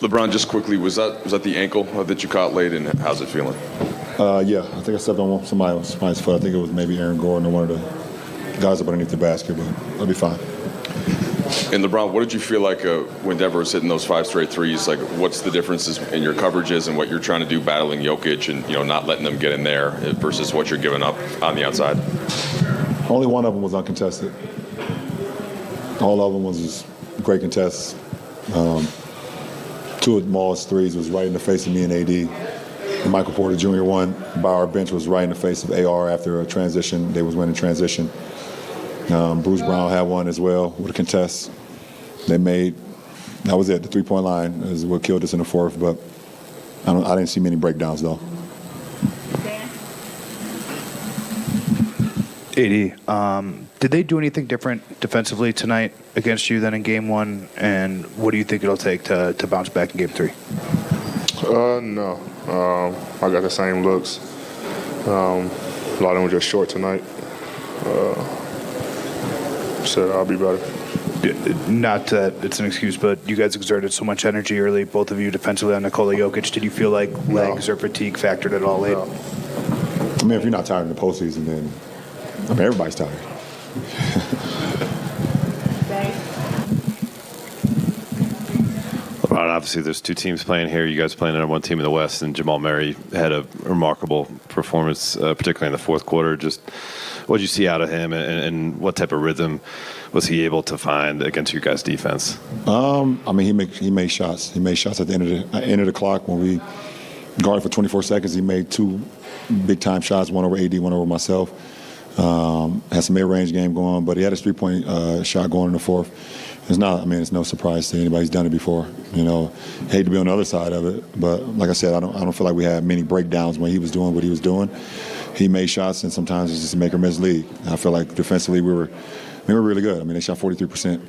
LeBron, just quickly, was that the ankle that you caught late, and how's it feeling? Yeah, I think I stepped on somebody's foot. I think it was maybe Aaron Gordon or one of the guys up underneath the basket, but I'll be fine. And LeBron, what did you feel like when Denver was hitting those 5 straight threes? Like, what's the differences in your coverages and what you're trying to do battling Jokic and not letting them get in there versus what you're giving up on the outside? Only one of them was uncontested. All of them was just great contests. Two of Maul's threes was right in the face of me and AD. And Michael Porter Jr. one by our bench was right in the face of AR after a transition. They was winning transition. Bruce Brown had one as well with a contest. That was it. The three-point line is what killed us in the fourth, but I didn't see many breakdowns though. AD, did they do anything different defensively tonight against you than in Game 1? And what do you think it'll take to bounce back in Game 3? No. I got the same looks. A lot of them were just short tonight. So I'll be better. Not that it's an excuse, but you guys exerted so much energy early, both of you defensively on Nikola Jokic. Did you feel like legs or fatigue factored at all late? No. I mean, if you're not tired in the postseason, then everybody's tired. LeBron, obviously there's two teams playing here. You guys playing on one team in the West, and Jamal Murray had a remarkable performance, particularly in the fourth quarter. Just what did you see out of him, and what type of rhythm was he able to find against your guys' defense? I mean, he made shots. He made shots at the end of the clock when we guarded for 24 seconds. He made two big-time shots, one over AD, one over myself. Had some mid-range game going, but he had his three-point shot going in the fourth. It's no surprise to anybody who's done it before. Hate to be on the other side of it, but like I said, I don't feel like we had many breakdowns when he was doing what he was doing. He made shots, and sometimes it's just a make or miss league. I feel like defensively we were really good. I mean, they shot 43%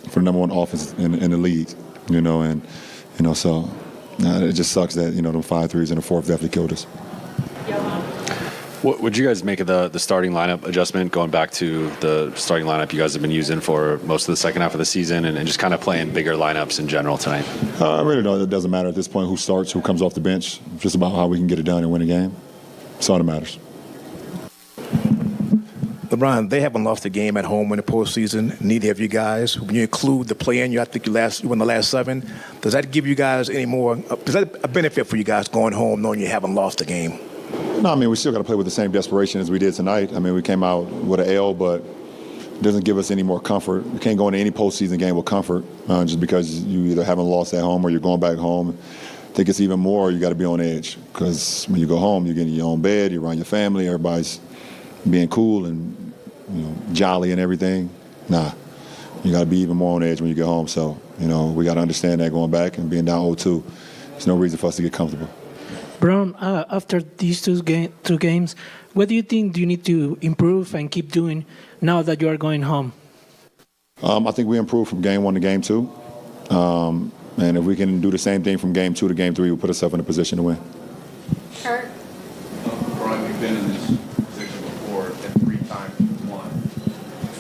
for the number one offense in the league. So it just sucks that them 5 threes in the fourth definitely killed us. What would you guys make of the starting lineup adjustment, going back to the starting lineup you guys have been using for most of the second half of the season and just kind of playing bigger lineups in general tonight? I really don't. It doesn't matter at this point who starts, who comes off the bench. It's just about how we can get it done and win a game. That's all that matters. LeBron, they haven't lost a game at home in the postseason. Neither have you guys. When you include the play-in, I think you won the last 7. Does that give you guys any more? Is that a benefit for you guys going home knowing you haven't lost a game? No, I mean, we still got to play with the same desperation as we did tonight. I mean, we came out with an L, but it doesn't give us any more comfort. You can't go into any postseason game with comfort just because you either haven't lost at home or you're going back home. I think it's even more you got to be on edge because when you go home, you're getting your own bed, you're around your family, everybody's being cool and jolly and everything. Nah, you got to be even more on edge when you get home. So, we got to understand that going back and being down 0-2, there's no reason for us to get comfortable. Brown, after these two games, what do you think do you need to improve and keep doing now that you are going home? I think we improved from game 1 to game 2. And if we can do the same thing from game 2 to game 3, we'll put ourselves in a position to win. Kurt? Brian, you've been in this position before and 3 times you've won.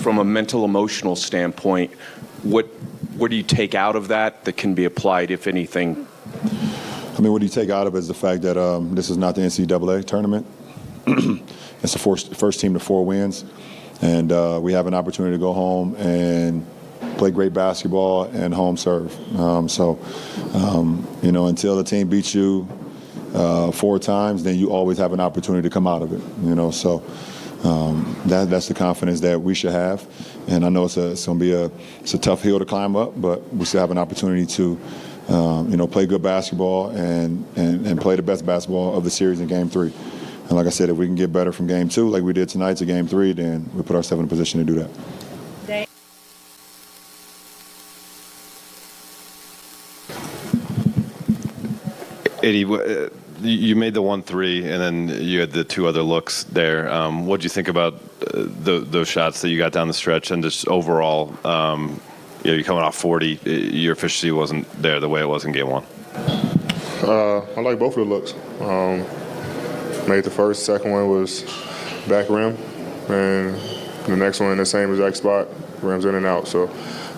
From a mental, emotional standpoint, what do you take out of that can be applied, if anything? I mean, what do you take out of it is the fact that this is not the NCAA tournament. It's the first team to 4 wins. And we have an opportunity to go home and play great basketball and home serve. Until the team beats you 4 times, then you always have an opportunity to come out of it. That's the confidence that we should have. And I know it's going to be a tough hill to climb up, but we still have an opportunity to play good basketball and play the best basketball of the series in Game 3. And like I said, if we can get better from Game 2 like we did tonight to Game 3, then we put ourselves in a position to do that. Eddie, you made the 1-3, and then you had the 2 other looks there. What did you think about those shots that you got down the stretch and just overall? You're coming off 40. Your efficiency wasn't there the way it was in Game 1. I like both of the looks. Made the first, second one was back rim, and the next one in the same exact spot, rims in and out. So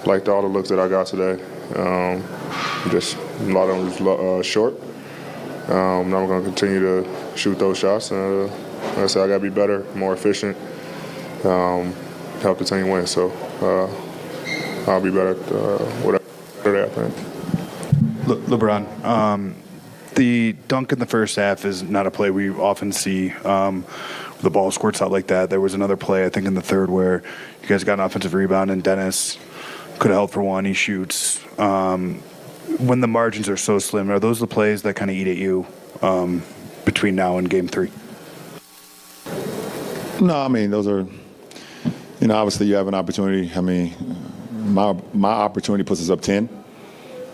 liked all the looks that I got today. Just A lot of them was short. Now I'm going to continue to shoot those shots. And like I said, I got to be better, more efficient, help the team win. So I'll be better whatever I think. LeBron, the dunk in the first half is not a play we often see. The ball squirts out like that. There was another play, I think, in the third where you guys got an offensive rebound and Dennis could have held for one. He shoots. When the margins are so slim, are those the plays that kind of eat at you between now and Game 3? No, I mean, those are, obviously you have an opportunity. I mean, my opportunity puts us up 10.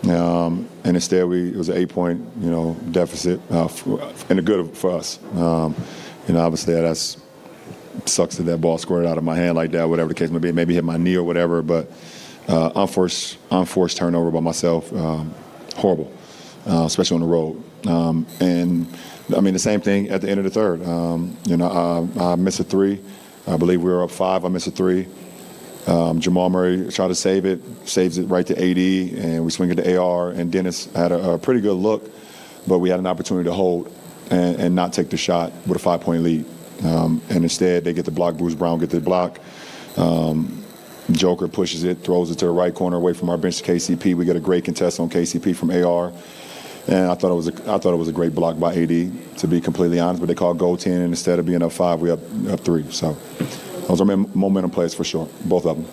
And instead, it was an 8-point, deficit, and a good for us. Obviously, that sucks that ball squirted out of my hand like that, whatever the case may be. Maybe hit my knee or whatever, but unforced turnover by myself, horrible, especially on the road. And I mean, the same thing at the end of the third. I missed a three. I believe we were up 5. I missed a 3. Jamal Murray tried to save it, saves it right to AD, and we swing it to AR. And Dennis had a pretty good look, but we had an opportunity to hold and not take the shot with a 5-point lead. And instead, they get the block. Bruce Brown get the block. Joker pushes it, throws it to the right corner away from our bench to KCP. We get a great contest on KCP from AR. And I thought it was a great block by AD, to be completely honest. But they called goaltending, and instead of being up 5, we up 3. So those are momentum plays for sure, both of them.